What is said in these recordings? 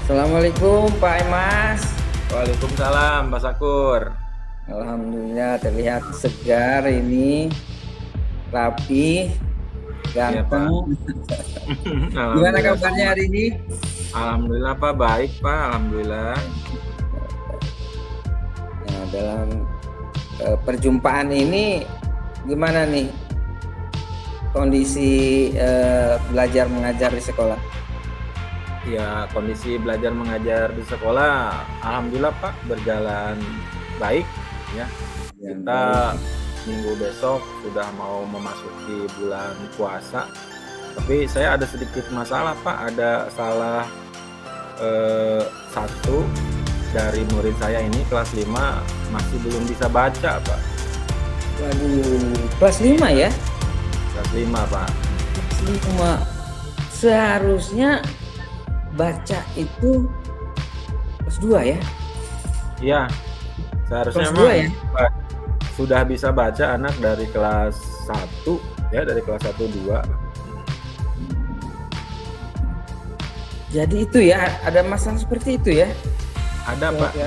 Assalamualaikum Pak Emas. Waalaikumsalam, Pak Sakur. Alhamdulillah terlihat segar ini, rapi, Iya, Pak. ganteng. Gimana Alhamdulillah kabarnya sama. hari ini? Alhamdulillah, Pak. Baik, Pak. Alhamdulillah. Nah, dalam perjumpaan ini gimana nih kondisi belajar mengajar di sekolah? Ya, kondisi belajar mengajar di sekolah, Alhamdulillah, Pak, berjalan baik. Ya, Yang kita minggu besok sudah mau memasuki bulan puasa. Tapi saya ada sedikit masalah, Pak. Ada salah satu dari murid saya ini kelas 5 masih belum bisa baca, Pak. Waduh, kelas 5 ya? Kelas 5, Pak. Kelas 5. Seharusnya baca itu kelas 2 ya? Iya, seharusnya Kelas 2 memang ya? sudah bisa baca anak dari kelas 1 ya, dari kelas 1 2. Jadi itu ya, ada masalah seperti itu ya? Ada, Pak,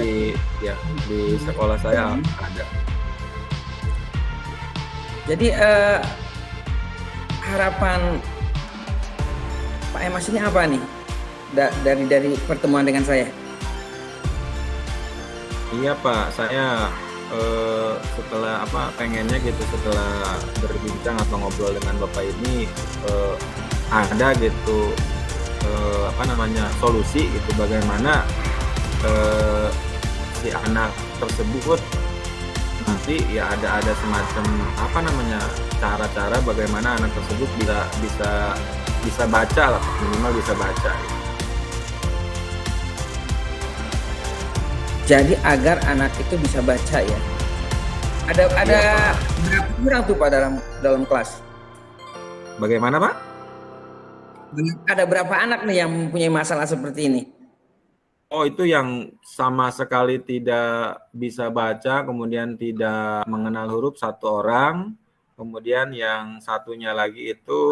di sekolah saya ada. Jadi harapan Pak Emas ini apa nih dari pertemuan dengan saya? Iya, Pak, saya setelah pengennya gitu, setelah berbincang atau ngobrol dengan Bapak ini ada gitu solusi gitu, bagaimana si anak tersebut nanti ya ada semacam cara-cara bagaimana anak tersebut bisa baca lah, minimal bisa baca gitu. Jadi agar anak itu bisa baca ya. Ada Iya, berapa orang tuh Pak dalam kelas? bagaimana, Pak? Ada berapa anak nih yang mempunyai masalah seperti ini? Oh, itu yang sama sekali tidak bisa baca, kemudian tidak mengenal huruf, satu orang. Kemudian yang satunya lagi itu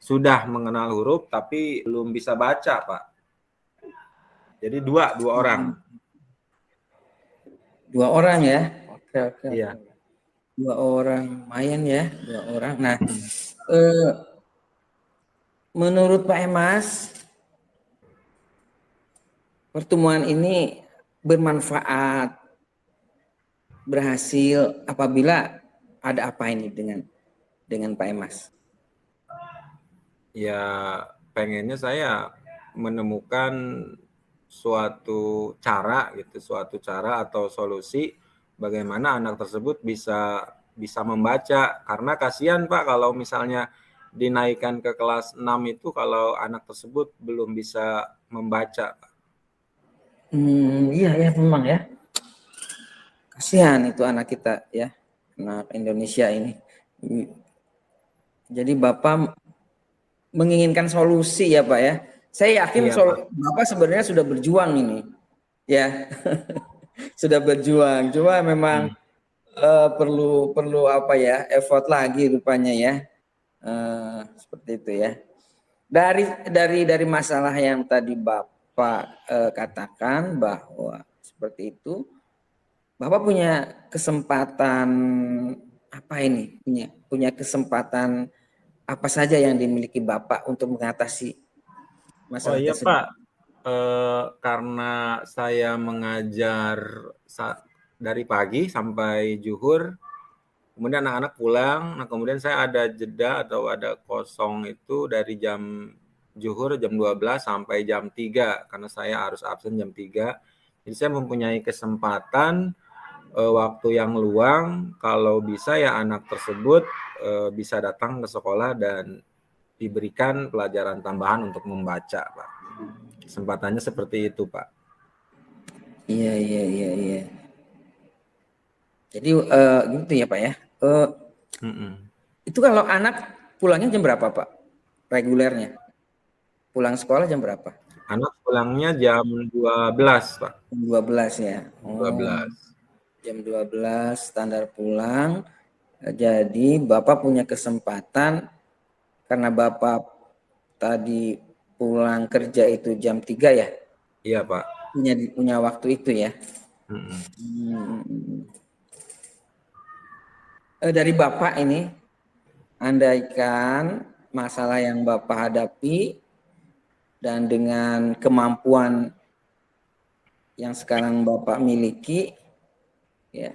sudah mengenal huruf tapi belum bisa baca, Pak. Jadi dua orang. 2 orang ya? Oke. Iya. 2 orang, lumayan ya, 2 orang. Nah, menurut Pak Emas, pertemuan ini bermanfaat, berhasil apabila ada apa ini dengan Pak Emas? Ya, pengennya saya menemukan suatu cara atau solusi bagaimana anak tersebut bisa membaca, karena kasihan, Pak, kalau misalnya dinaikkan ke kelas 6 itu kalau anak tersebut belum bisa membaca. Iya ya memang ya. Kasihan itu anak kita ya, anak Indonesia ini. Jadi Bapak menginginkan solusi ya Pak ya. Saya yakin Iya, Pak. Bapak sebenarnya sudah berjuang ini. Ya, sudah berjuang. Cuma memang perlu apa ya, effort lagi rupanya ya. Seperti itu ya. Dari masalah yang tadi Bapak katakan bahwa seperti itu, Bapak punya kesempatan apa ini? Punya kesempatan apa saja yang dimiliki Bapak untuk mengatasi Oh masalah iya, tersebut? Pak, karena saya mengajar dari pagi sampai zuhur. Kemudian anak-anak pulang, nah kemudian saya ada jeda atau ada kosong itu dari jam zuhur jam 12 sampai jam 3 karena saya harus absen jam 3. Jadi saya mempunyai kesempatan waktu yang luang, kalau bisa ya anak tersebut bisa datang ke sekolah dan diberikan pelajaran tambahan untuk membaca, Pak. Kesempatannya seperti itu, Pak. Iya. Jadi gitu ya Pak ya. Itu kalau anak pulangnya jam berapa Pak? Regulernya? Pulang sekolah jam berapa? Anak pulangnya jam 12, Pak. Jam 12 ya. Oh, 12. jam 12 standar pulang. Jadi Bapak punya kesempatan karena Bapak tadi pulang kerja itu jam 3 ya. Iya, Pak. punya waktu itu ya. Mm-mm. Dari Bapak ini, andaikan masalah yang Bapak hadapi dan dengan kemampuan yang sekarang Bapak miliki, ya,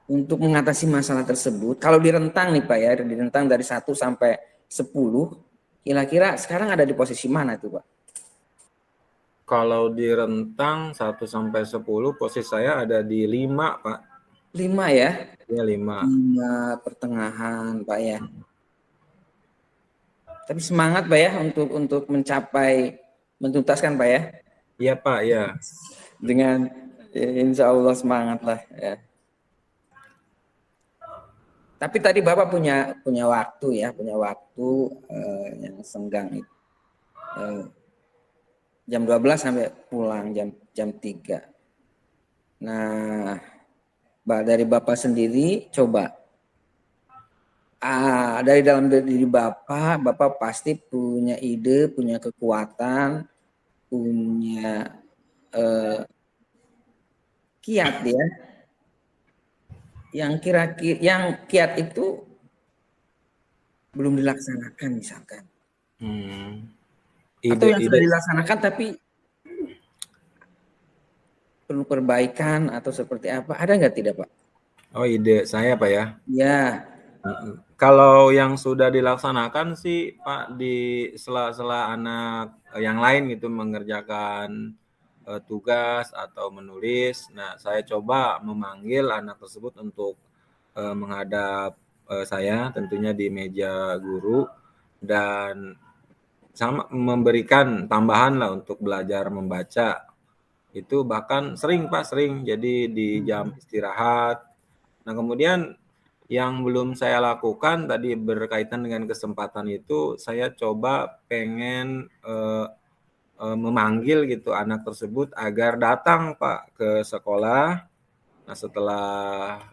untuk mengatasi masalah tersebut, kalau direntang nih Pak ya, direntang dari 1 sampai 10, kira-kira sekarang ada di posisi mana tuh Pak? Kalau di rentang 1 sampai 10, posisi saya ada di 5, Pak. 5 ya? Ya, 5. 5 pertengahan Pak ya. Tapi semangat Pak ya untuk mencapai mentuntaskan Pak ya. Iya, Pak, ya. Dengan insya Allah semangat lah ya. Tapi tadi Bapak punya waktu ya, punya waktu yang senggang itu. Jam 12 sampai pulang jam 3. Nah, dari Bapak sendiri coba dari dalam diri Bapak pasti punya ide, punya kekuatan, punya kiat ya. Yang kira-kira yang kiat itu belum dilaksanakan misalkan. Atau yang sudah Ide-ide. dilaksanakan tapi perlu perbaikan atau seperti apa? Ada nggak tidak Pak? Oh, ide saya, Pak ya. Ya. Kalau yang sudah dilaksanakan sih, Pak, di sela-sela anak yang lain gitu mengerjakan tugas atau menulis. Nah, saya coba memanggil anak tersebut untuk menghadap saya, tentunya di meja guru, dan sama memberikan tambahan lah untuk belajar membaca. Itu bahkan sering, Pak, sering. Jadi di jam istirahat. Nah, kemudian yang belum saya lakukan tadi berkaitan dengan kesempatan itu, saya coba pengen memanggil gitu anak tersebut agar datang, Pak, ke sekolah. Nah, setelah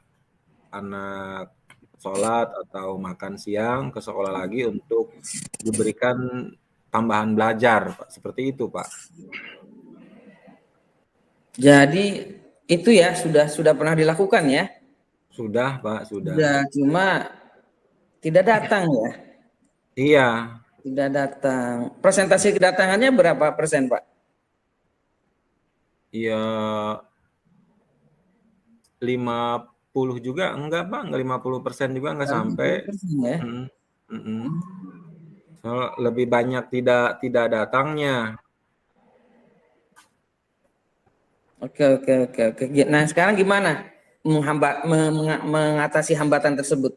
anak sholat atau makan siang ke sekolah lagi untuk diberikan tambahan belajar, Pak. Seperti itu, Pak. Jadi itu ya sudah pernah dilakukan ya? Sudah, Pak, sudah. Sudah, cuma tidak datang ya? Iya, Tidak datang. Presentasi kedatangannya berapa persen Pak? iya 50 juga enggak, Pak, enggak 50% juga enggak sampai. 50% ya? So, lebih banyak tidak datangnya. Oke. Nah sekarang gimana mengatasi hambatan tersebut?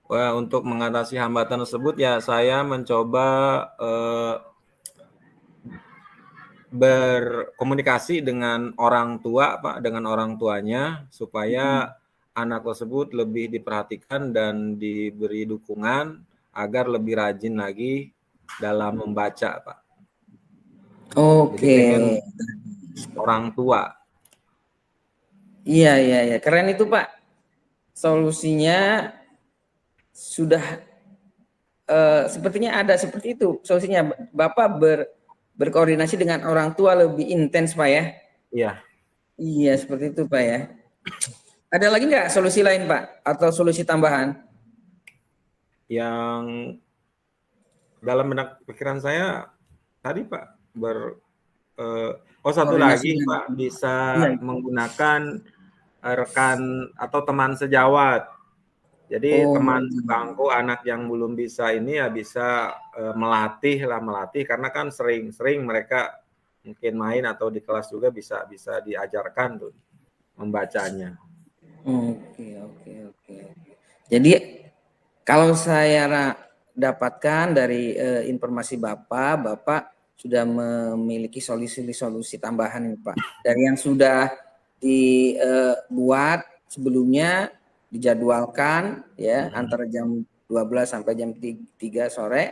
Wah, untuk mengatasi hambatan tersebut ya saya mencoba berkomunikasi dengan orang tua, Pak, dengan orang tuanya supaya anak tersebut lebih diperhatikan dan diberi dukungan agar lebih rajin lagi dalam membaca, Pak. Jadi Oke. pengen orang tua. Iya. Keren itu Pak. Solusinya sudah sepertinya ada seperti itu. Solusinya Bapak berkoordinasi dengan orang tua lebih intens Pak ya? Iya. Iya seperti itu Pak ya. Ada lagi nggak solusi lain Pak? Atau solusi tambahan? Yang dalam benak pikiran saya tadi, Pak, satu Koordinasi lagi, dengan Pak, bisa iya. menggunakan rekan atau teman sejawat. Jadi Oh, teman sebangku anak yang belum bisa ini ya bisa melatih karena kan sering mereka mungkin main atau di kelas juga bisa diajarkan tuh membacanya. Oke. Jadi kalau saya dapatkan dari informasi Bapak sudah memiliki solusi tambahan ini Pak. Dari yang sudah dibuat sebelumnya dijadwalkan ya antara jam 12 sampai jam 3 sore.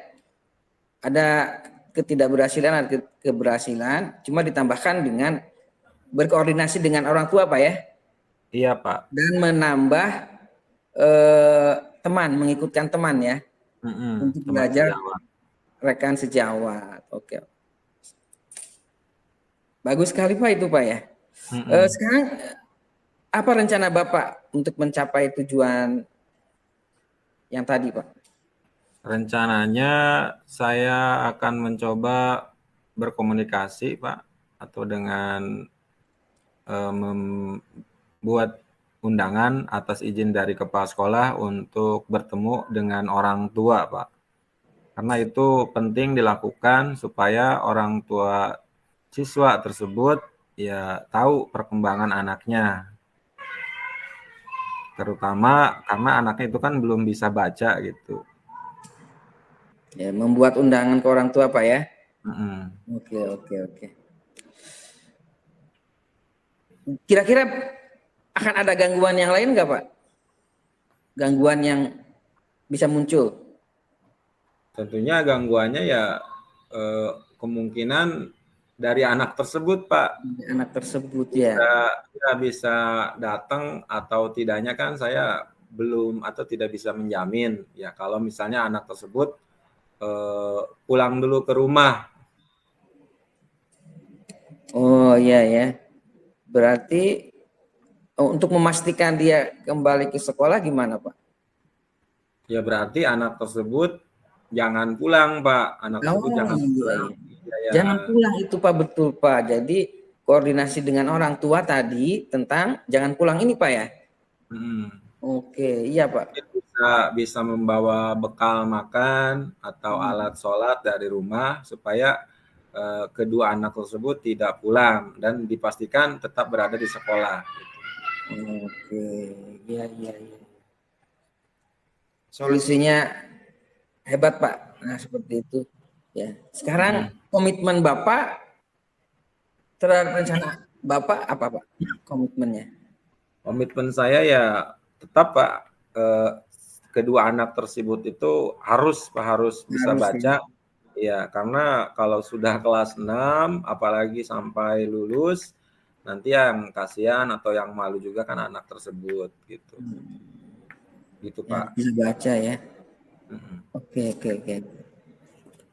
Ada ketidakberhasilan, ada keberhasilan, cuma ditambahkan dengan berkoordinasi dengan orang tua Pak ya. Iya, Pak. Dan menambah teman, mengikutkan teman ya untuk Teman belajar sejawat. rekan sejawat. Oke. Bagus sekali Pak itu Pak ya. Mm-mm. Sekarang apa rencana Bapak untuk mencapai tujuan yang tadi Pak? Rencananya saya akan mencoba berkomunikasi, Pak, atau dengan membuat undangan atas izin dari kepala sekolah untuk bertemu dengan orang tua, Pak. Karena itu penting dilakukan supaya orang tua siswa tersebut ya tahu perkembangan anaknya. Terutama karena anaknya itu kan belum bisa baca gitu. Ya, membuat undangan ke orang tua Pak ya. Mm-mm. Oke, oke, oke. Kira-kira akan ada gangguan yang lain nggak Pak? Gangguan yang bisa muncul? Tentunya gangguannya ya kemungkinan dari anak tersebut, Pak. Anak tersebut ya. Bisa datang atau tidaknya kan saya belum atau tidak bisa menjamin ya kalau misalnya anak tersebut pulang dulu ke rumah. Oh iya ya. Berarti untuk memastikan dia kembali ke sekolah gimana Pak? Ya berarti anak tersebut jangan pulang, Pak. Anak tersebut Oh jangan iya, pulang. iya. Ya, ya. Jangan pulang itu Pak, betul Pak. Jadi koordinasi dengan orang tua tadi tentang jangan pulang ini Pak ya. Hmm. Oke, iya Pak. Bisa membawa bekal makan atau alat sholat dari rumah supaya kedua anak tersebut tidak pulang dan dipastikan tetap berada di sekolah. Oke, iya iya iya. Solusinya hebat Pak. Nah seperti itu. Ya. Sekarang Hmm. komitmen Bapak terhadap rencana Bapak apa Pak? Komitmennya? Komitmen saya ya tetap Pak, kedua anak tersebut itu harus bisa Harus ya. baca. Ya, karena kalau sudah kelas 6, apalagi sampai lulus, nanti yang kasihan atau yang malu juga kan anak tersebut gitu. Gitu Ya, Pak. bisa baca ya. Mm-mm. Oke, oke, oke.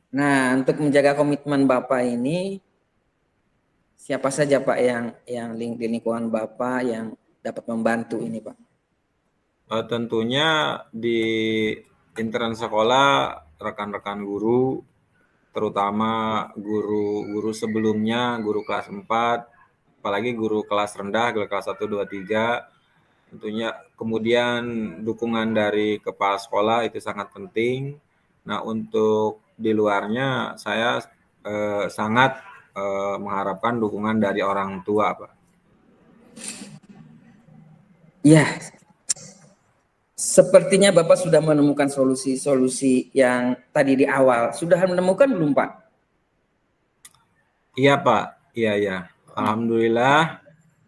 Nah, untuk menjaga komitmen Bapak ini, siapa saja Pak yang di lingkungan Bapak yang dapat membantu ini Pak? Tentunya di intern sekolah rekan-rekan guru, terutama guru-guru sebelumnya, guru kelas 4, apalagi guru kelas rendah, kelas 1, 2, 3, tentunya kemudian dukungan dari kepala sekolah itu sangat penting. Nah, untuk di luarnya saya sangat mengharapkan dukungan dari orang tua, Pak. Ya, sepertinya Bapak sudah menemukan solusi-solusi yang tadi di awal. Sudah menemukan belum Pak? Iya, Pak. Iya, iya. Alhamdulillah.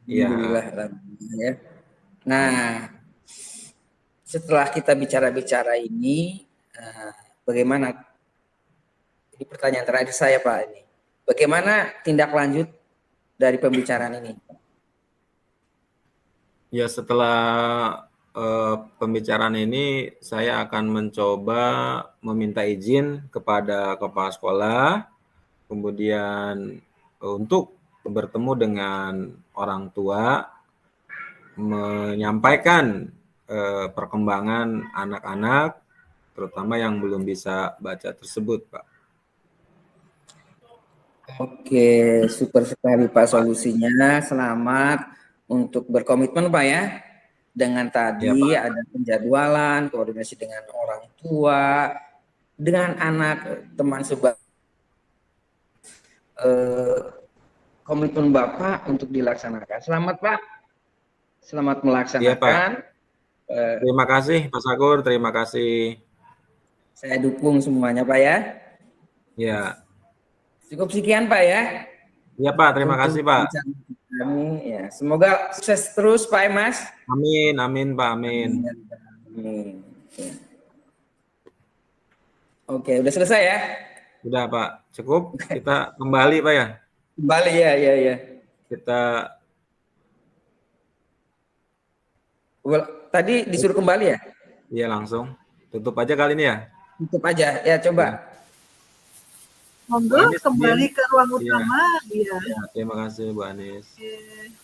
Iya. Alhamdulillah, alhamdulillah ya. Nah, setelah kita bicara-bicara ini, bagaimana? Ini pertanyaan terakhir saya Pak ini. Bagaimana tindak lanjut dari pembicaraan ini? Ya, setelah pembicaraan ini saya akan mencoba meminta izin kepada kepala sekolah, kemudian untuk bertemu dengan orang tua, menyampaikan perkembangan anak-anak, terutama yang belum bisa baca tersebut, Pak. Oke, super sekali Pak solusinya. Selamat untuk berkomitmen Pak ya. Dengan Ya, tadi Pak. ada penjadwalan, koordinasi dengan orang tua, dengan anak, teman sebaya. Komitmen Bapak untuk dilaksanakan. Selamat Pak. Selamat Iya, Pak. melaksanakan. Terima kasih, Pak Sakur. Terima kasih. Saya dukung semuanya Pak ya. Ya. Cukup sekian Pak ya. Iya, Pak. Terima Untuk kasih, Pak. kami ya. Semoga sukses terus Pak Mas. Amin, amin, Pak. Amin. Amin. Oke, udah selesai ya? Sudah, Pak. Cukup. Kita kembali, Pak ya. Kembali ya, ya, ya. Kita tadi disuruh kembali ya? iya langsung. Tutup aja kali ini ya. Tutup aja. Ya, coba. Monggo Bu Anis, kembali ke ruang iya, utama. Iya. ya, terima kasih Bu Anis. Oke.